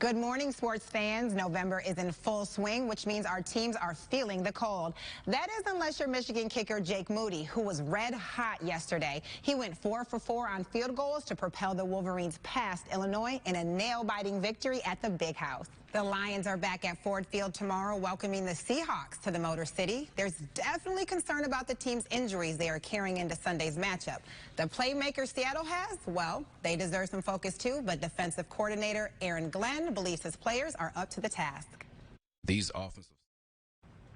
Good morning, sports fans. November is in full swing, which means our teams are feeling the cold. That is unless you're Michigan kicker Jake Moody, who was red hot yesterday. He went 4 for 4 on field goals to propel the Wolverines past Illinois in a nail-biting victory at the Big House. The Lions are back at Ford Field tomorrow, welcoming the Seahawks to the Motor City. There's definitely concern about the team's injuries they are carrying into Sunday's matchup. The playmaker Seattle has, well, they deserve some focus too, but defensive coordinator Aaron Glenn believes his players are up to the task. These offensive.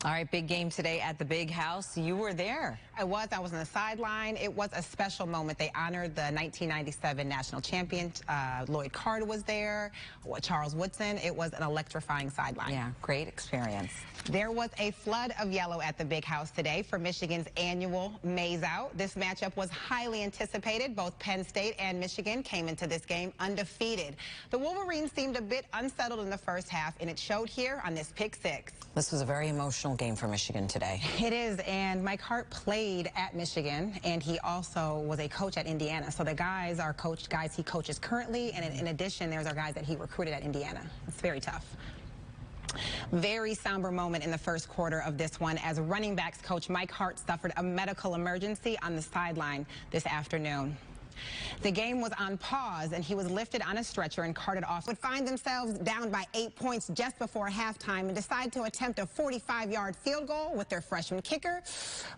All right, big game today at the Big House. You were there. I was on the sideline. It was a special moment. They honored the 1997 national champion. Lloyd Carter was there. Charles Woodson. It was an electrifying sideline. Yeah, great experience. There was a flood of yellow at the Big House today for Michigan's annual Maze Out. This matchup was highly anticipated. Both Penn State and Michigan came into this game undefeated. The Wolverines seemed a bit unsettled in the first half, and it showed here on this pick six. This was a very emotional game for Michigan today. It is, and Mike Hart played at Michigan, and he also was a coach at Indiana. So the guys are guys he coaches currently, and in addition, there's our guys that he recruited at Indiana. It's very tough. Very somber moment in the first quarter of this one as running backs coach Mike Hart suffered a medical emergency on the sideline this afternoon. The game was on pause, and he was lifted on a stretcher and carted off. Would find themselves down by 8 points just before halftime and decide to attempt a 45-yard field goal with their freshman kicker,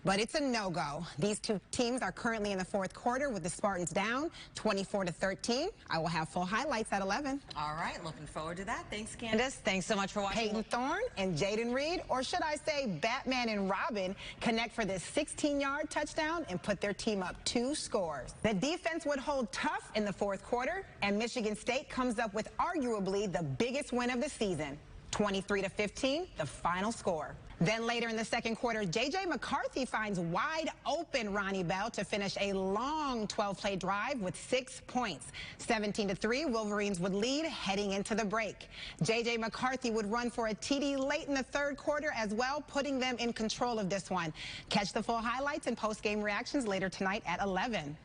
but it's a no-go. These two teams are currently in the fourth quarter with the Spartans down 24-13. I will have full highlights at 11. All right, looking forward to that. Thanks, Candace. Thanks so much for watching. Peyton Thorne and Jaden Reed, or should I say Batman and Robin, connect for this 16-yard touchdown and put their team up 2 scores. The defense would hold tough in the fourth quarter, and Michigan State comes up with arguably the biggest win of the season, 23-15, the final score. Then later in the second quarter, J.J. McCarthy finds wide open Ronnie Bell to finish a long 12-play drive with 6 points. 17-3, Wolverines would lead heading into the break. J.J. McCarthy would run for a TD late in the third quarter as well, putting them in control of this one. Catch the full highlights and post-game reactions later tonight at 11.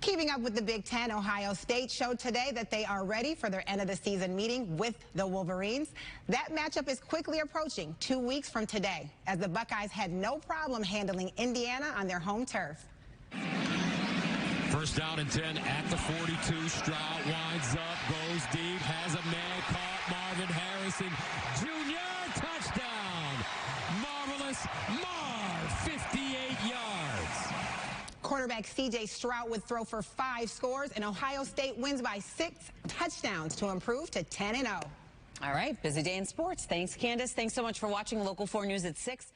Keeping up with the Big Ten, Ohio State showed today that they are ready for their end-of-the-season meeting with the Wolverines. That matchup is quickly approaching 2 weeks from today, as the Buckeyes had no problem handling Indiana on their home turf. First down and 10 at the 42. Stroud winds up, goes deep, has a man caught. Marvin Harrison Jr. touchdown. Marvelous Marv, 58 yards. Quarterback C.J. Stroud would throw for 5 scores, and Ohio State wins by 6 touchdowns to improve to 10-0. All right, busy day in sports. Thanks, Candace. Thanks so much for watching Local 4 News at 6.